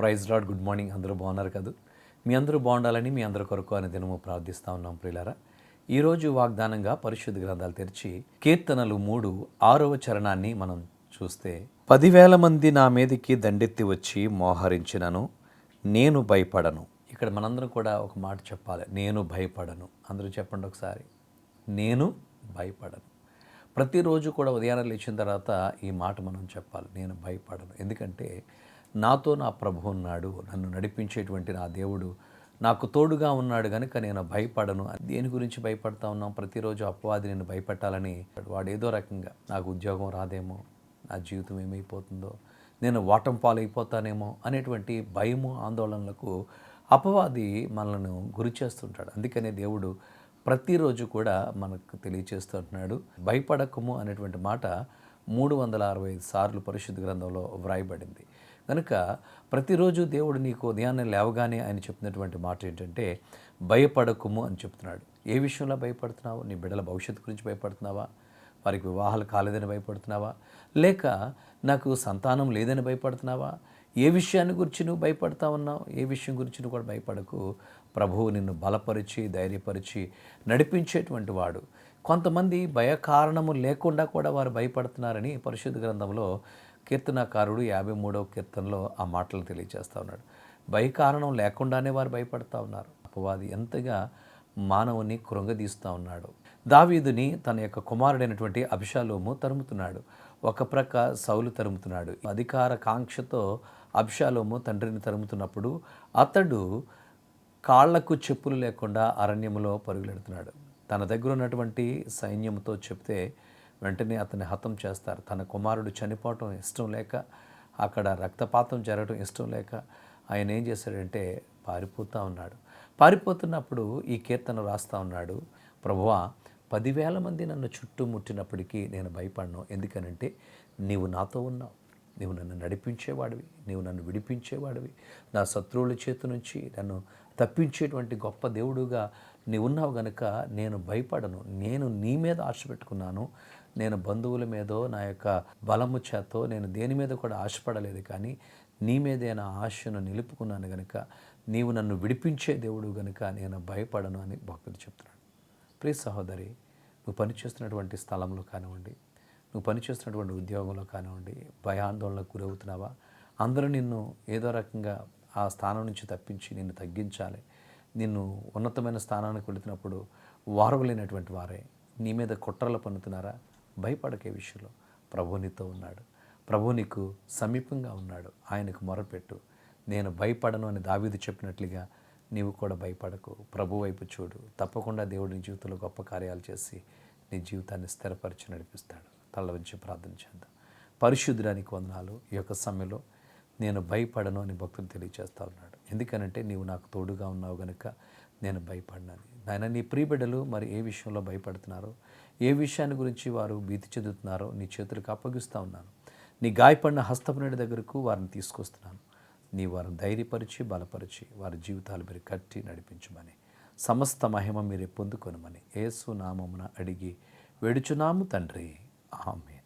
Praise lord. Good morning. అందరూ బాగున్నారు కదా? మీ అందరూ బాగుండాలని మీ అందరి కొరకు అనే దినము ప్రార్థిస్తూ ఉన్నాం ప్రియులారా. ఈరోజు వాగ్దానంగా పరిశుద్ధ గ్రంథాలు తెరిచి కీర్తనలు 3:6 చరణాన్ని మనం చూస్తే, 10,000 మంది నా మీదికి దండెత్తి వచ్చి మోహరించినను నేను భయపడను. ఇక్కడ మనందరం కూడా ఒక మాట చెప్పాలి, నేను భయపడను. అందరూ చెప్పండి ఒకసారి, నేను భయపడను. ప్రతిరోజు కూడా ఉదయాన్నే లేచిన తర్వాత ఈ మాట మనం చెప్పాలి, నేను భయపడను. ఎందుకంటే నాతో నా ప్రభు ఉన్నాడు, నన్ను నడిపించేటువంటి నా దేవుడు నాకు తోడుగా ఉన్నాడు కనుక నేను భయపడను. దేని గురించి భయపడతా ఉన్నాం? ప్రతిరోజు అపవాది నేను భయపెట్టాలని, వాడు ఏదో రకంగా నాకు ఉద్యోగం రాదేమో, నా జీవితం ఏమైపోతుందో, నేను ఓటం పాలైపోతానేమో అనేటువంటి భయము ఆందోళనలకు అపవాది మనల్ని గురి చేస్తుంటాడు. అందుకనే దేవుడు ప్రతిరోజు కూడా మనకు తెలియచేస్తుంటున్నాడు, భయపడకము అనేటువంటి మాట 365 సార్లు పరిశుద్ధ గ్రంథంలో వ్రాయబడింది. కనుక ప్రతిరోజు దేవుడు నీకు ఉదయాన్నే లేవగానే ఆయన చెప్తున్నటువంటి మాట ఏంటంటే, భయపడకము అని చెప్తున్నాడు. ఏ విషయంలో భయపడుతున్నావు? నీ బిడ్డల భవిష్యత్తు గురించి భయపడుతున్నావా? వారికి వివాహాలు కాలేదని భయపడుతున్నావా? లేక నాకు సంతానం లేదని భయపడుతున్నావా? ఏ విషయాన్ని గురించి నువ్వు భయపడతా ఉన్నావు? ఏ విషయం గురించి నువ్వు కూడా భయపడకు. ప్రభువు నిన్ను బలపరిచి ధైర్యపరిచి నడిపించేటువంటి వాడు. కొంతమంది భయ కారణము లేకుండా కూడా వారు భయపడుతున్నారని పరిశుద్ధ గ్రంథంలో కీర్తనాకారుడు 53వ కీర్తనలో ఆ మాటలు తెలియజేస్తూ ఉన్నాడు. భయ కారణం లేకుండానే వారు భయపడతా ఉన్నారు. అపవాది ఎంతగా మానవుని కృంగదీస్తూ ఉన్నాడు. దావీదుని తన యొక్క కుమారుడైనటువంటి అబ్షాలోము తరుముతున్నాడు. ఒక ప్రక్క సౌలు తరుముతున్నాడు. అధికార కాంక్షతో అబ్షాలోము తండ్రిని తరుముతున్నప్పుడు అతడు కాళ్లకు చెప్పులు లేకుండా అరణ్యములో పరుగులెడుతున్నాడు. తన దగ్గర ఉన్నటువంటి సైన్యంతో చెప్తే వెంటనే అతన్ని హతం చేస్తారు. తన కుమారుడు చనిపోవటం ఇష్టం లేక, అక్కడ రక్తపాతం జరగడం ఇష్టం లేక ఆయన ఏం చేశాడంటే పారిపోతూ ఉన్నాడు. పారిపోతున్నప్పుడు ఈ కీర్తన రాస్తూ ఉన్నాడు, ప్రభువా 10,000 మంది నన్ను చుట్టుముట్టినప్పటికీ నేను భయపడను. ఎందుకనంటే నీవు నాతో ఉన్నావు, నీవు నన్ను నడిపించేవాడివి, నీవు నన్ను విడిపించేవాడివి, నా శత్రువుల చేతి నుంచి నన్ను తప్పించేటువంటి గొప్ప దేవుడుగా నీవు ఉన్నావు గనుక నేను భయపడను. నేను నీ మీద ఆశ పెట్టుకున్నాను. నేను బంధువుల మీదో నా యొక్క బలము చేతో నేను దేని మీద కూడా ఆశపడలేదు, కానీ నీ మీదే నా ఆశను నిలుపుకున్నాను గనుక నీవు నన్ను విడిపించే దేవుడు గనుక నేను భయపడను అని భక్తుడు చెప్తున్నాడు. ప్రియ సహోదరి, నువ్వు పనిచేస్తున్నటువంటి స్థలంలో కానివ్వండి, నువ్వు పనిచేస్తున్నటువంటి ఉద్యోగంలో కానివ్వండి, భయాందోళనకు గురవుతున్నావా? అందరూ నిన్ను ఏదో రకంగా ఆ స్థానం నుంచి తప్పించి నిన్ను తగ్గించాలి, నిన్ను ఉన్నతమైన స్థానానికి వెళుతున్నప్పుడు వారవలేనటువంటి వారే నీ మీద కుట్రలు పన్నుతున్నారా? భయపడకే విషయంలో ప్రభు నీతో ఉన్నాడు. ప్రభు నీకు సమీపంగా ఉన్నాడు. ఆయనకు మొరపెట్టు. నేను భయపడను అని దావీదు చెప్పినట్లుగా నీవు కూడా భయపడకు. ప్రభు వైపు చూడు. తప్పకుండా దేవుడి నీ జీవితంలో గొప్ప కార్యాలు చేసి నీ జీవితాన్ని స్థిరపరిచి నడిపిస్తాడు. తల వంచి ప్రార్థన చేద్దాం. పరిశుద్ధుడానికి వందనాలు. ఈ యొక్క సమయంలో నేను భయపడను అని భక్తులు తెలియజేస్తూ ఉన్నాడు. ఎందుకనంటే నీవు నాకు తోడుగా ఉన్నావు గనుక నేను భయపడినాను. నాయన, నీ ప్రియబిడ్డలు మరి ఏ విషయంలో భయపడుతున్నారో, ఏ విషయాన్ని గురించి వారు భీతి చెందుతున్నారో నీ చేతులకు అప్పగిస్తూ ఉన్నాను. నీ గాయపడిన హస్తపునడి దగ్గరకు వారిని తీసుకొస్తున్నాను. నీ వారిని ధైర్యపరిచి బలపరిచి వారి జీవితాలు మీరు కట్టి నడిపించమని, సమస్త మహిమ మీరే పొందుకొనమని యేసు నామమున అడిగి వేడుచున్నాము తండ్రి. ఆమేన్.